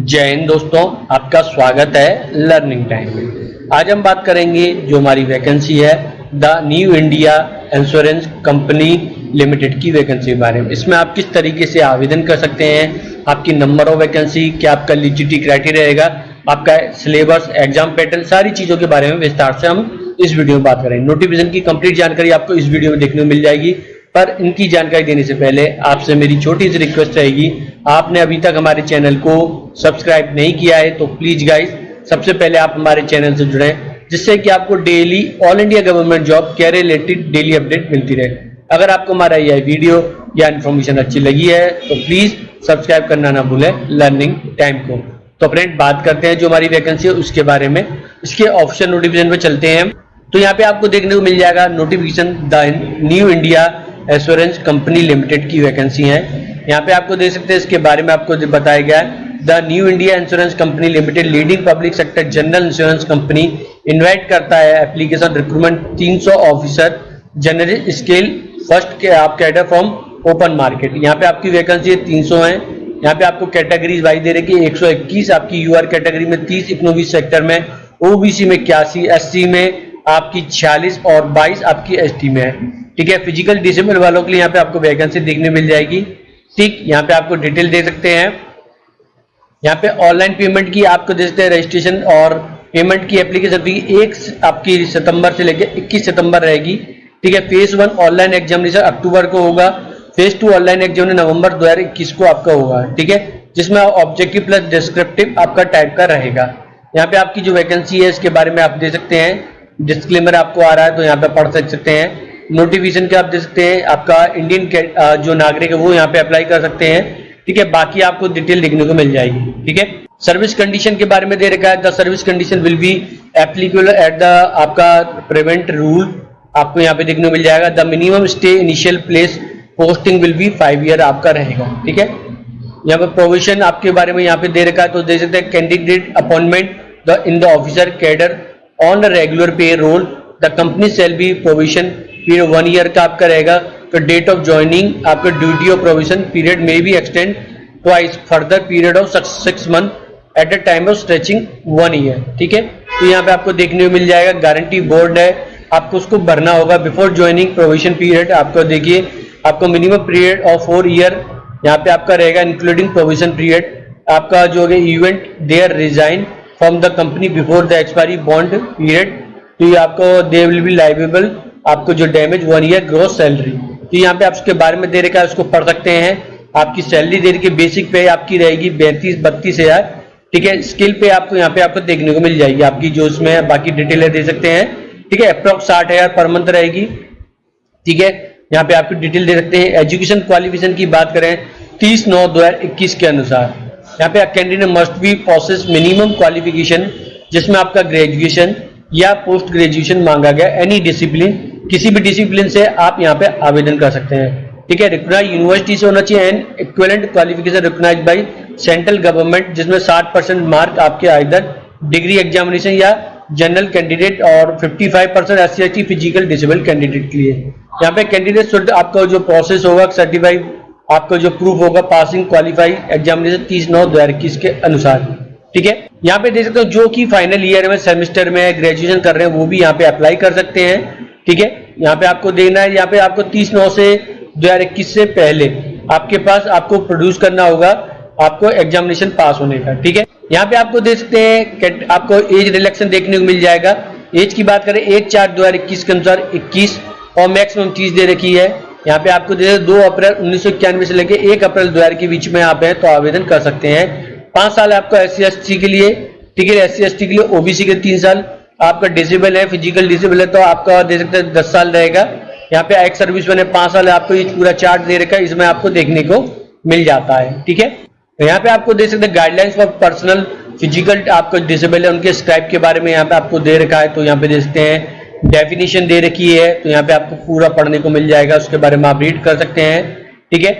जय हिंद दोस्तों, आपका स्वागत है लर्निंग टाइम में। आज हम बात करेंगे जो हमारी वैकेंसी है the new India insurance company limited की वैकेंसी के बारे में। इसमें आप किस तरीके से आवेदन कर सकते हैं, आपकी नंबर ऑफ वैकेंसी, क्या आपका एलिजिबिलिटी क्राइटेरिया रहेगा, आपका सिलेबस, एग्जाम पैटर्न, सारी चीज़ों के बारे में विस्तार से हम इस वीडियो में बात करेंगे। नोटिफिकेशन की कंप्लीट जानकारी आपको इस वीडियो में देखने को मिल जाएगी, पर इनकी जानकारी देने से पहले आपसे मेरी छोटी सी रिक्वेस्ट रहेगी, आपने अभी तक हमारे चैनल को सब्सक्राइब नहीं किया है तो प्लीज गाइस सबसे पहले आप हमारे चैनल से जुड़ें, जिससे कि आपको daily all India government job के रिलेटेड डेली अपडेट मिलती रहे। अगर आपको हमारा यह वीडियो या इन्फॉर्मेशन अच्छी लगी है तो प्लीज सब्सक्राइब करना ना भूलें लर्निंग टाइम को। तो फ्रेंड, बात करते हैं जो हमारी वैकेंसी है उसके बारे में। इसके ऑफिशियल नोटिफिकेशन पे चलते हैं तो यहाँ पे आपको देखने को मिल जाएगा notification the new India insurance company limited की वैकेंसी है। यहाँ पे आपको देख सकते हैं, इसके बारे में आपको बताया गया है the new India insurance company limited leading public sector general insurance company invite करता है application recruitment 300 officer general scale first के आप कैडर फ्रॉम ओपन मार्केट। यहाँ पे आपकी वैकेंसी 300 है। यहाँ पे आपको कैटेगरीज वाइज दे रखी है 121 आपकी यूआर कैटेगरी में, 30 इकोनॉमिक सेक्टर में, ओबीसी में 81, एससी में आपकी 46 और 22 आपकी एसटी में है। ठीक है, फिजिकल डिसेबल वालों के लिए यहाँ पे आपको वैकेंसी देखने मिल जाएगी। ठीक, यहाँ पे आपको डिटेल दे सकते हैं। यहाँ पे ऑनलाइन पेमेंट की आपको दे सकते हैं रजिस्ट्रेशन और पेमेंट की एप्लीकेशन फी 1 आपकी सितंबर से लेकर 21 सितंबर रहेगी। ठीक है, फेज 1 ऑनलाइन एग्जामिनेशन अक्टूबर को होगा, फेज 2 ऑनलाइन एग्जामिनेशन नवंबर 2021 को आपका होगा। ठीक है, जिसमें ऑब्जेक्टिव प्लस डिस्क्रिप्टिव आपका टाइप का रहेगा। यहाँ पे आपकी जो वैकेंसी है इसके बारे में आप दे सकते हैं, डिस्क्लेमर आपको आ रहा है तो यहाँ पे पढ़ सकते हैं। नोटिफिकेशन के आप दे सकते हैं, आपका इंडियन जो नागरिक है वो यहाँ पे अप्लाई कर सकते हैं। ठीक है, बाकी आपको डिटेल देखने को मिल जाएगी। ठीक है, सर्विस कंडीशन के बारे में दे रखा है the service condition will be applicable at the आपका प्रिवेंट रूल आपको यहाँ पे देखने को मिल जाएगा। The minimum stay initial place posting will be 5 year आपका रहेगा। ठीक है, यहाँ पे प्रोविजन आपके बारे में यहाँ पे दे रखा है तो दे सकते हैं candidate appointment the in the officer cadre on regular payroll the company shall be provision period 1 year का आपका रहेगा। तो डेट ऑफ ज्वाइनिंग आपका ड्यूटी ऑफ प्रोविजन पीरियड में भी extend twice further period of 6 month at the time of stretching 1 year. ठीक है, तो यहाँ पे आपको देखने को मिल जाएगा गारंटी बोर्ड है, आपको उसको भरना होगा बिफोर ज्वाइनिंग प्रोविजन पीरियड। आपको देखिए आपको मिनिमम पीरियड ऑफ 4 ईयर यहाँ पे आपका रहेगा इंक्लूडिंग प्रोविजन पीरियड। आपका जो है event there resign from the company before the expiry bond period, तो ये आपको दे विल बी लाइबेबल आपको जो डैमेज 1 ईयर ग्रोस सैलरी। तो यहाँ पे आप उसके बारे में दे रखा है, उसको पढ़ सकते हैं। आपकी सैलरी दे रखी है, बेसिक पे आपकी रहेगी 32 हजार। ठीक है, स्किल पे आपको यहाँ पे आपको देखने को मिल जाएगी आपकी जो उसमें बाकी डिटेल दे सकते हैं। ठीक है, अप्रॉक्स 60,000 पर मंथ रहेगी। ठीक है, यहाँ पे आपको डिटेल दे सकते हैं। एजुकेशन क्वालिफिकेशन की बात करें 30/9/2021 के अनुसार यहाँ पे candidate must be process minimum qualification, जिसमें आपका ग्रेजुएशन या पोस्ट ग्रेजुएशन मांगा गया, एनी डिसिप्लिन, किसी भी डिसिप्लिन से आप यहाँ पे आवेदन कर सकते हैं। ठीक है, रिकॉग्नाइज यूनिवर्सिटी से होना चाहिए and equivalent qualification recognize by central government, जिसमें 60% मार्क आपके आइदर डिग्री एग्जामिनेशन या जनरल कैंडिडेट और 55% SC/ST फिजिकल डिसेबल कैंडिडेट के लिए। यहाँ पे कैंडिडेट शुड आपका जो प्रोसेस होगा सर्टिफाइड आपका जो प्रूफ होगा पासिंग क्वालिफाइड एग्जामिनेशन 30/9/2021 के अनुसार। ठीक है, यहाँ पे देख सकते हो जो कि फाइनल ईयर में सेमेस्टर में ग्रेजुएशन कर रहे हैं वो भी यहाँ पे अप्लाई कर सकते हैं। ठीक है, यहाँ पे आपको देना है, यहाँ पे आपको 30/9/2021 से पहले आपके पास आपको प्रोड्यूस करना होगा आपको एग्जामिनेशन पास होने का। ठीक है, यहाँ पे आपको देख सकते हैं आपको एज रिलैक्सेशन देखने को मिल जाएगा। एज की बात करें 1/4/2021 के अनुसार 21 और मैक्सिमम चीज दे रखी है। यहाँ पे आपको दे 2 अप्रैल 1991 से लेकर 1 अप्रैल 2000 के बीच में आप हैं तो आवेदन कर सकते हैं। 5 साल आपका SC/ST के लिए। ठीक है, SC/ST के लिए, ओबीसी के 3 साल, आपका डिसेबल है फिजिकल डिसेबल है तो आपका दे सकते हैं 10 साल रहेगा। यहाँ पे एक्स सर्विस मैंने 5 साल है, आपको ये पूरा चार्ट दे रखा है, इसमें आपको देखने को मिल जाता है। ठीक है, यहाँ पे आपको दे सकते हैं गाइडलाइंस फॉर पर्सनल फिजिकल आपको डिसेबल है उनके स्क्राइब के बारे में यहाँ पे आपको दे रखा है, तो यहाँ पे दे सकते हैं। डेफिनेशन दे रखी है तो यहाँ पे आपको पूरा पढ़ने को मिल जाएगा, उसके बारे में आप रीड कर सकते हैं। ठीक है,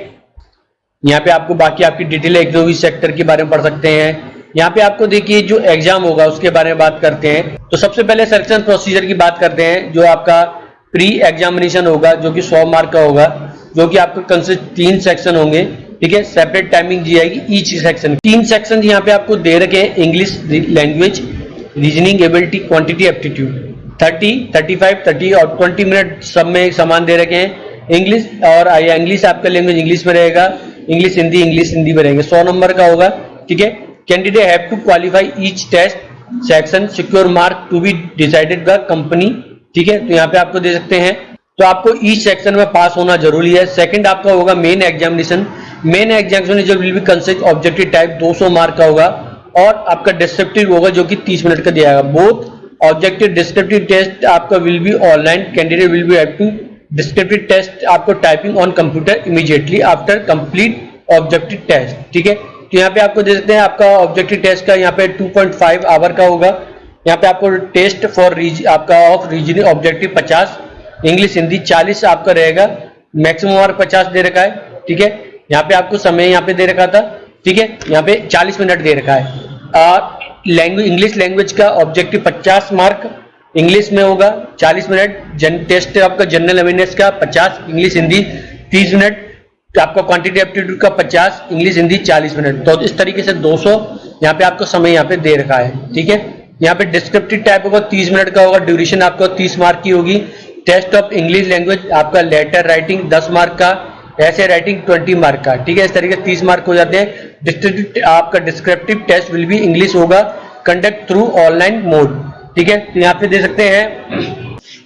यहाँ पे आपको बाकी आपकी डिटेल इकोनॉमिक सेक्टर के बारे में पढ़ सकते हैं। यहाँ पे आपको देखिए जो एग्जाम होगा उसके बारे में बात करते हैं। तो सबसे पहले सिलेक्शन प्रोसीजर की बात करते हैं। जो आपका प्री एग्जामिनेशन होगा जो कि 100 मार्क का होगा, जो कि आपको कंसिस्ट 3 सेक्शन होंगे। ठीक है, सेपरेट टाइमिंग दी जाएगी ईच सेक्शन। 3 सेक्शन यहाँ पे आपको दे रखे हैं, English language, reasoning ability, quantity aptitude. 30, 35, 30 और 20 मिनट सब में समान दे रखे हैं। इंग्लिश और इंग्लिश आपका लैंग्वेज इंग्लिश में रहेगा, इंग्लिश हिंदी में रहेंगे। 100 नंबर का होगा, ठीक है। Candidate have to qualify each test section, secure mark to be decided by company, ठीक है। तो यहाँ पे आपको दे सकते हैं, तो आपको ईच सेक्शन में पास होना जरूरी है। सेकंड आपका होगा main examination. Main examination will be consist objective type 200 mark का होगा, और आपका डिस्क्रिप्टिव होगा जो कि 30 मिनट का दिया जाएगा। बोथ ऑब्जेक्टिव डिस्क्रिप्टिव टेस्ट आपका will be online. Candidate will be have to descriptive test आपको typing on computer immediately after complete objective test, ठीक है। तो यहाँ पे आपको दे सकते हैं, आपका ऑब्जेक्टिव टेस्ट का यहाँ पे 2.5 आवर का होगा। यहाँ पे आपको टेस्ट फॉर आपका of reasoning objective 50, English Hindi 40 आपका रहेगा, मैक्सिमम मार्क 50 दे रखा है, ठीक है। यहाँ पे आपको समय यहाँ पे दे रखा था, ठीक है, यहाँ पे 40 मिनट दे रखा है। लैंग्वेज इंग्लिश लैंग्वेज का ऑब्जेक्टिव 50 मार्क इंग्लिश में होगा, 40 मिनट। टेस्ट आपका जनरल अवेयरनेस का 50, इंग्लिश हिंदी 30 मिनट, आपका क्वांटिटी एप्टीट्यूड का 50, इंग्लिश हिंदी 40 मिनट। तो इस तरीके से 200 यहाँ पे आपको समय यहाँ पे दे रखा है, ठीक है। यहाँ पे डिस्क्रिप्टिव टाइप होगा 30 मिनट का होगा, ड्यूरेशन आपका 30 मार्क की होगी। टेस्ट ऑफ इंग्लिश लैंग्वेज आपका लेटर राइटिंग 10 मार्क का, ऐसे राइटिंग 20 मार्क का, ठीक है। इस तरीके से 30 मार्क हो जाते हैं। डिस्क्रिप्टिव आपका descriptive test will be English होगा, कंडक्ट थ्रू ऑनलाइन मोड, ठीक है। तो यहाँ पे दे सकते हैं,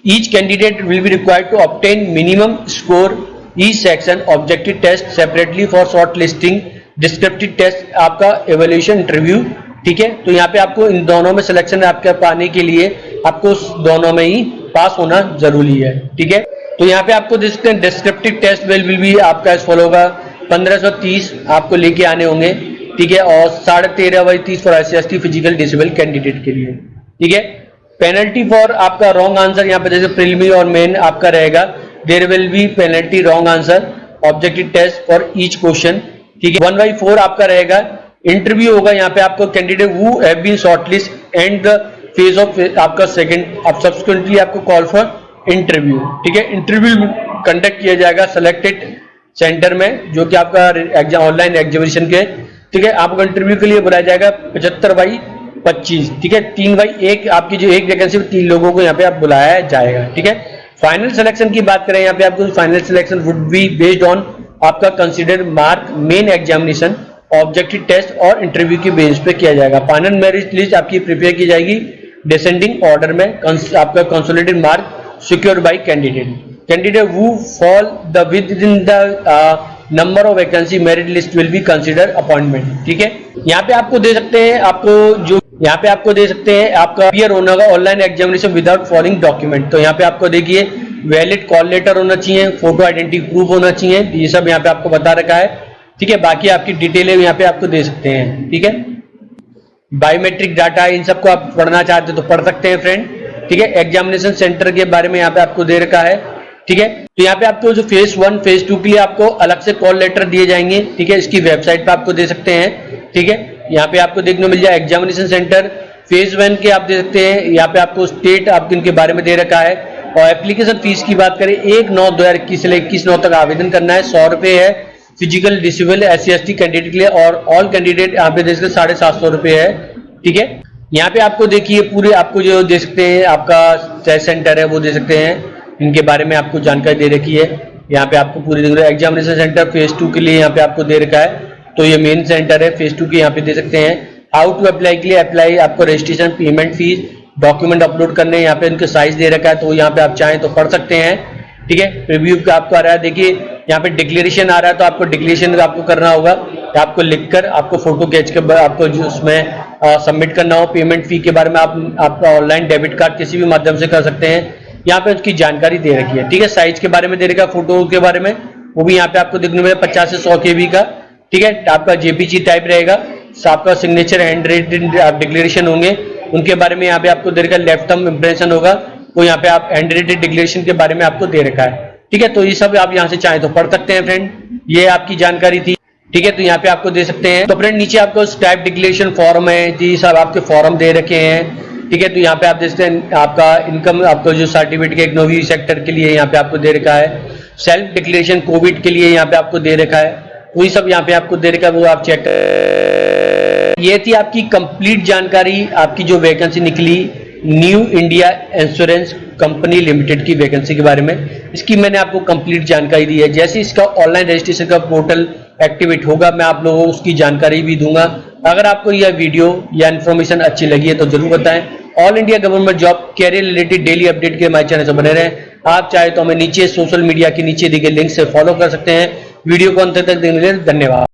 each candidate will be required to obtain minimum score each section objective test separately for short listing, descriptive test आपका एवल्यूशन इंटरव्यू, ठीक है। तो यहाँ पे आपको इन दोनों में सिलेक्शन आपके पाने के लिए आपको दोनों में ही पास होना जरूरी है, ठीक है। तो यहाँ पे आपको देखते हैं, डिस्क्रिप्टिव टेस्ट विल बी आपका इस फॉलो होगा 1530 आपको लेके आने होंगे, ठीक है, और 13.30 for SC physical disable candidate के लिए, ठीक है। पेनल्टी फॉर आपका रॉन्ग आंसर, यहाँ पे जैसे प्रीलिमी और मेन आपका रहेगा, there will be penalty wrong answer objective test for each question, ठीक है। 1/4 आपका रहेगा। इंटरव्यू होगा यहाँ पे आपको, candidate who have been shortlist and the phase of आपका सेकंड, अब सब्सिक्वेंटली आपको कॉल फॉर इंटरव्यू, ठीक है। इंटरव्यू कंडक्ट किया जाएगा सिलेक्टेड सेंटर में, जो कि आपका एग्जाम ऑनलाइन एग्जामिनेशन के, ठीक है। आपको इंटरव्यू के लिए बुलाया जाएगा 75/25, ठीक है। 3/1 आपकी जो एक वैकेंसी 3 लोगों को यहाँ पे आप बुलाया जाएगा, ठीक है। फाइनल सिलेक्शन की बात करें, यहाँ पे आपको final selection would be based on आपका consider mark, main examination, objective test और इंटरव्यू की बेस पे किया जाएगा। फाइनल मेरिट लिस्ट आपकी प्रिपेयर की जाएगी डिसेंडिंग ऑर्डर में, आपका consolidated mark secure by candidate who fall the within the number of vacancy merit list will be consider appointment, ठीक है। यहाँ पे आपको दे सकते हैं, आपको जो यहाँ पे आपको दे सकते हैं, आपका अपीयर होना होगा online examination without following document. तो यहाँ पे आपको देखिए, वैलिड कॉल लेटर होना चाहिए, फोटो आइडेंटिटी प्रूफ होना चाहिए, ये सब यहाँ पे आपको बता रखा है, ठीक है। बाकी आपकी डिटेलें यहाँ पे आपको दे सकते हैं, ठीक है। बायोमेट्रिक डाटा, इन सबको आप पढ़ना चाहते हो तो पढ़ सकते हैं फ्रेंड, ठीक है। एग्जामिनेशन सेंटर के बारे में यहाँ पे आपको दे रखा है, ठीक है। तो यहाँ पे आपको जो फेज 1 फेज 2 के लिए आपको अलग से कॉल लेटर दिए जाएंगे, ठीक है। इसकी वेबसाइट पे आपको दे सकते हैं, ठीक है। यहाँ पे आपको देखने मिल जाए एग्जामिनेशन सेंटर फेज 1 के आप दे सकते हैं। यहाँ पे आपको स्टेट आपके इनके बारे में दे रखा है। और एप्लीकेशन फीस की बात करें, 1/9/2021 से 21/9 तक आवेदन करना है। 100 रुपए है physical disable SC ST candidate के लिए, और ऑल कैंडिडेट यहाँ पे दे सकते 750 रुपए है, ठीक है। यहाँ पे आपको देखिए पूरे आपको जो दे सकते हैं, आपका टेस्ट सेंटर है वो दे सकते हैं, इनके बारे में आपको जानकारी दे रखी है। यहाँ पे आपको पूरी एग्जामिनेशन सेंटर फेज 2 के लिए यहाँ पे आपको दे रखा है, तो ये मेन सेंटर है। फेज 2 के यहाँ पे दे सकते हैं। हाउ टू अप्लाई के लिए अप्लाई, आपको registration, payment fees, document upload करने, यहाँ पे उनके साइज दे रखा है, तो यहाँ पे आप चाहें तो पढ़ सकते हैं, ठीक है। रिव्यू का आपको आ रहा है, देखिए यहाँ पे डिक्लेरेशन आ रहा है, तो आपको डिक्लेरेशन आपको करना होगा, आपको लिखकर आपको फोटो खींच कर आपको जो उसमें सबमिट करना हो। पेमेंट फी के बारे में आप आपका ऑनलाइन डेबिट कार्ड किसी भी माध्यम से कर सकते हैं, यहाँ पे उसकी जानकारी दे रखी है, ठीक है। साइज के बारे में दे रखा है, फोटो के बारे में वो भी यहाँ पे आपको देखने में 50 से 100 KB का, ठीक है। आपका JPG टाइप रहेगा, आपका सिग्नेचर हैंड रिटन डिक्लेरेशन होंगे, उनके बारे में यहाँ पे आपको दे रखा है। लेफ्ट थंब इंप्रेशन होगा, तो यहाँ पे आप हैंड रिटन डिक्लेरेशन के बारे में आपको दे रखा है, ठीक है। तो ये सब आप यहाँ से चाहें तो पढ़ सकते हैं फ्रेंड, ये आपकी जानकारी थी, ठीक है। तो यहाँ पे आपको दे सकते हैं। तो फ्रेंड नीचे आपको टाइप डिक्लेरेशन फॉर्म है, जी सब आपके फॉर्म दे रखे हैं, ठीक है। तो यहाँ पे आप देखते हैं आपका इनकम, आपको जो सर्टिफिकेट के इकोनॉमी सेक्टर के लिए यहाँ पे आपको दे रखा है। सेल्फ डिक्लेरेशन कोविड के लिए यहाँ पे आपको दे रखा है, वही सब यहाँ पे आपको दे रखा है, वो आप चेक कर। ये थी आपकी कंप्लीट जानकारी, आपकी जो वैकेंसी निकली new India insurance company limited की वैकेंसी के बारे में। इसकी मैंने आपको कंप्लीट जानकारी दी है। जैसे इसका ऑनलाइन रजिस्ट्रेशन का पोर्टल एक्टिवेट होगा, मैं आप लोगों को उसकी जानकारी भी दूंगा। अगर आपको यह वीडियो या इन्फॉर्मेशन अच्छी लगी है तो जरूर बताएं। All India government job career related daily update के हमारे चैनल से बने रहें। आप चाहे तो हमें नीचे सोशल मीडिया के नीचे दिए गए लिंक से फॉलो कर सकते हैं। वीडियो को अंत तक देखने के लिए धन्यवाद।